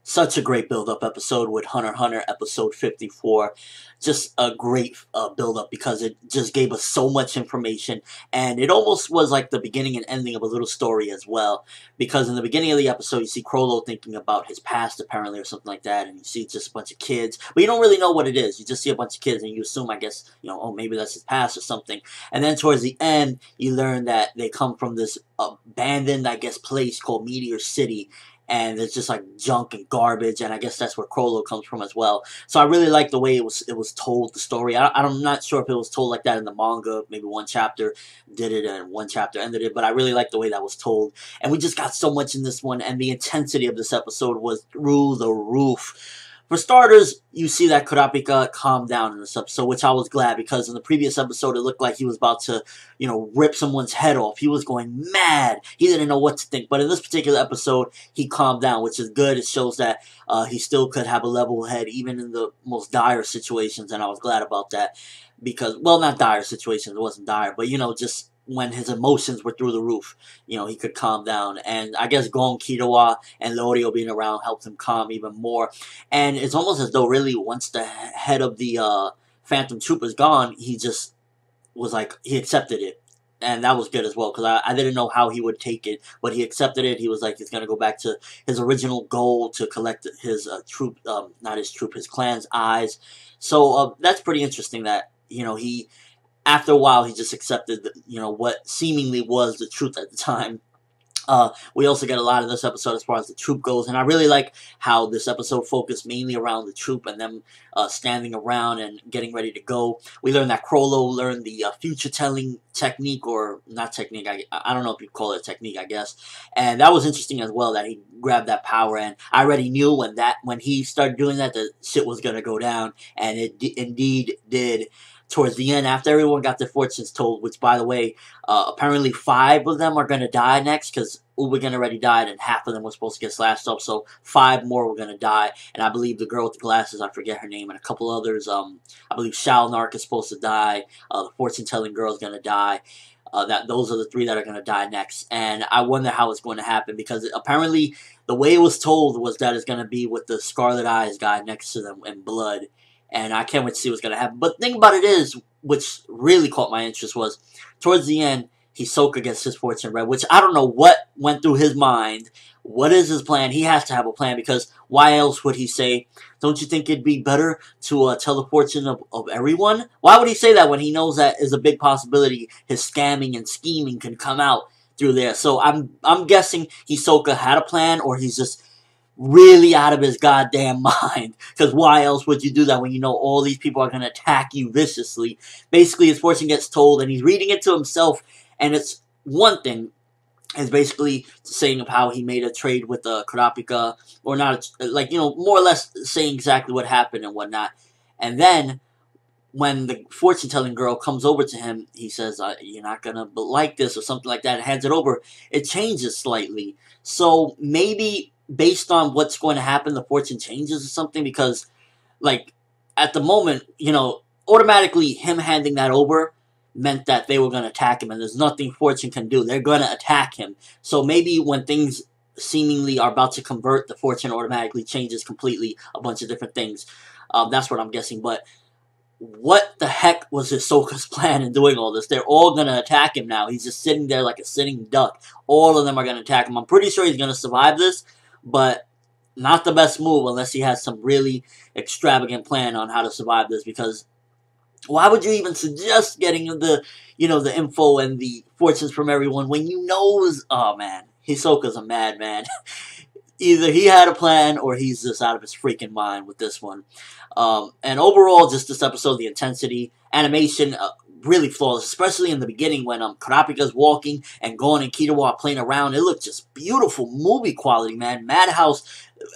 Such a great build-up episode with Hunter x Hunter episode 54. Just a great build-up because it just gave us so much information, and it almost was like the beginning and ending of a little story as well. Because in the beginning of the episode, you see Crollo thinking about his past, apparently, or something like that, and you see just a bunch of kids, but you don't really know what it is. You just see a bunch of kids, and you assume, I guess, oh, maybe that's his past or something. And then towards the end, you learn that they come from this abandoned, I guess, place called Meteor City, and it's just like junk and garbage, and I guess that's where Crollo comes from as well. So I really like the way it was told, the story. I'm not sure if it was told like that in the manga. Maybe one chapter did it and one chapter ended it, but I really like the way that was told. And we just got so much in this one, and the intensity of this episode was through the roof. For starters, you see that Kurapika calmed down in this episode, which I was glad, because in the previous episode, it looked like he was about to, rip someone's head off. He was going mad. He didn't know what to think. But in this particular episode, he calmed down, which is good. It shows that he still could have a level head, even in the most dire situations, and I was glad about that. Because, well, not dire situations, it wasn't dire, but, just when his emotions were through the roof, he could calm down. And I guess Gon Killua and Lorio being around helped him calm even more. And it's almost as though really once the head of the Phantom Troop is gone, he just was like, he accepted it. And that was good as well, because I didn't know how he would take it, but he accepted it. He was like, he's going to go back to his original goal to collect his troop, not his troop, his clan's eyes. So that's pretty interesting that, he, after a while, he just accepted, what seemingly was the truth at the time. We also get a lot of this episode as far as the troop goes, and I really like how this episode focused mainly around the troop and them standing around and getting ready to go. We learned that Crollo learned the future-telling technique, or not technique, I don't know if you call it a technique, I guess. And that was interesting as well, that he grabbed that power, and I already knew when he started doing that, the shit was going to go down, and it indeed did. Towards the end, after everyone got their fortunes told, which, by the way, apparently 5 of them are going to die next, because Ubigen already died, and half of them were supposed to get slashed up, so 5 more were going to die, and I believe the girl with the glasses, I forget her name, and a couple others, I believe Shalnark is supposed to die, the fortune-telling girl is going to die. Those are the 3 that are going to die next, and I wonder how it's going to happen, because apparently the way it was told was that it's going to be with the Scarlet Eyes guy next to them in blood. And I can't wait to see what's going to happen. But the thing about it is, which really caught my interest, was towards the end, Hisoka gets his fortune read, which I don't know what went through his mind. What is his plan? He has to have a plan, because why else would he say, don't you think it'd be better to tell the fortune of everyone? Why would he say that when he knows that is a big possibility his scamming and scheming can come out through there? So I'm guessing Hisoka had a plan, or he's just really out of his goddamn mind. Because why else would you do that when you know all these people are going to attack you viciously? Basically, his fortune gets told, and he's reading it to himself, and it's one thing. It's basically saying of how he made a trade with Kurapika, or not, more or less saying exactly what happened and whatnot. And then, when the fortune-telling girl comes over to him, he says, you're not going to like this, or something like that, and hands it over. It changes slightly. So, maybe based on what's going to happen, the fortune changes or something, because, at the moment, automatically him handing that over meant that they were going to attack him, and there's nothing fortune can do. They're going to attack him. So maybe when things seemingly are about to convert, the fortune automatically changes completely, a bunch of different things. That's what I'm guessing, but what the heck was Hisoka's plan in doing all this? They're all going to attack him now. He's just sitting there like a sitting duck. All of them are going to attack him. I'm pretty sure he's going to survive this, but not the best move unless he has some really extravagant plan on how to survive this, because why would you even suggest getting the info and the fortunes from everyone when you know oh man, Hisoka's a madman. Either he had a plan or he's just out of his freaking mind with this one. And overall, just this episode, the intensity, animation, really flawless, especially in the beginning when Kurapika's walking and Gon and Killua are playing around. It looked just beautiful movie quality, man. Madhouse,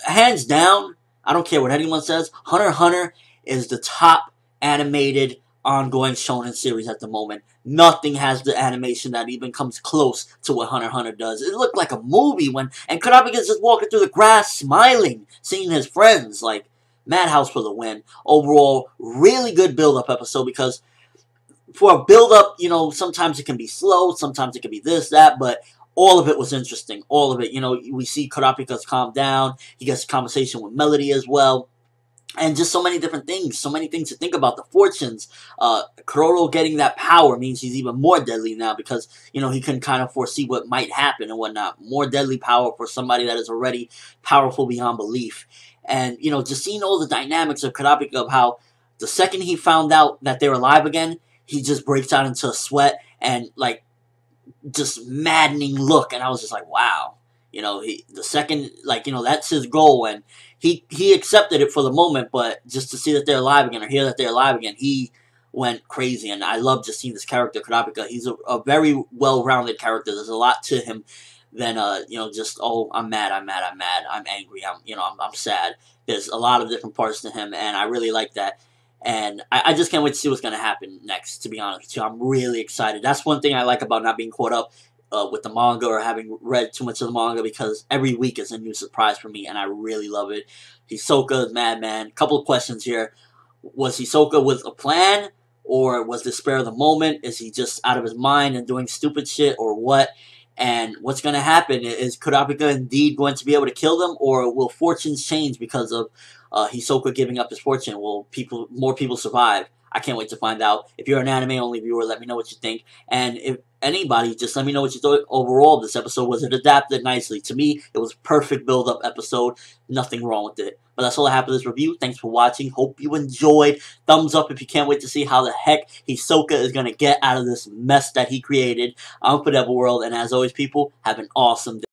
hands down, I don't care what anyone says, Hunter x Hunter is the top animated ongoing shonen series at the moment. Nothing has the animation that even comes close to what Hunter x Hunter does. It looked like a movie and Kurapika's just walking through the grass smiling, seeing his friends. Madhouse for the win. Overall, really good build-up episode, because for a build-up, sometimes it can be slow, sometimes it can be this, that, but all of it was interesting. All of it. You know, we see Kurapika's calm down. He gets a conversation with Melody as well. And just so many different things. So many things to think about. The fortunes. Kuroro getting that power means he's even more deadly now because, you know, he can kind of foresee what might happen and whatnot. More deadly power for somebody that is already powerful beyond belief. And, you know, just seeing all the dynamics of Kurapika, of how the second he found out that they're alive again, he just breaks out into a sweat and, like, just maddening look. And I was just like, wow. You know, the second, like, you know, that's his goal. And he accepted it for the moment, but just to see that they're alive again or hear that they're alive again, he went crazy. And I love just seeing this character, Kurapika. He's a very well-rounded character. There's a lot to him than, you know, just, oh, I'm mad, I'm angry, I'm sad. There's a lot of different parts to him, and I really like that. And I just can't wait to see what's going to happen next, to be honest with you. I'm really excited. That's one thing I like about not being caught up with the manga or having read too much of the manga, because every week is a new surprise for me, and I really love it. Hisoka, Madman. Couple of questions here. Was Hisoka with a plan, or was this spur of the moment? Is he just out of his mind and doing stupid shit, or what? And what's going to happen? Is Kurapika indeed going to be able to kill them, or will fortunes change because of Hisoka giving up his fortune? Will more people survive? I can't wait to find out. If you're an anime-only viewer, let me know what you think. And if anybody, just let me know what you thought overall of this episode. Was it adapted nicely? To me, it was a perfect build-up episode. Nothing wrong with it. But that's all I have for this review. Thanks for watching. Hope you enjoyed. Thumbs up if you can't wait to see how the heck Hisoka is going to get out of this mess that he created. I'm ForneverWorld, and as always, people, have an awesome day.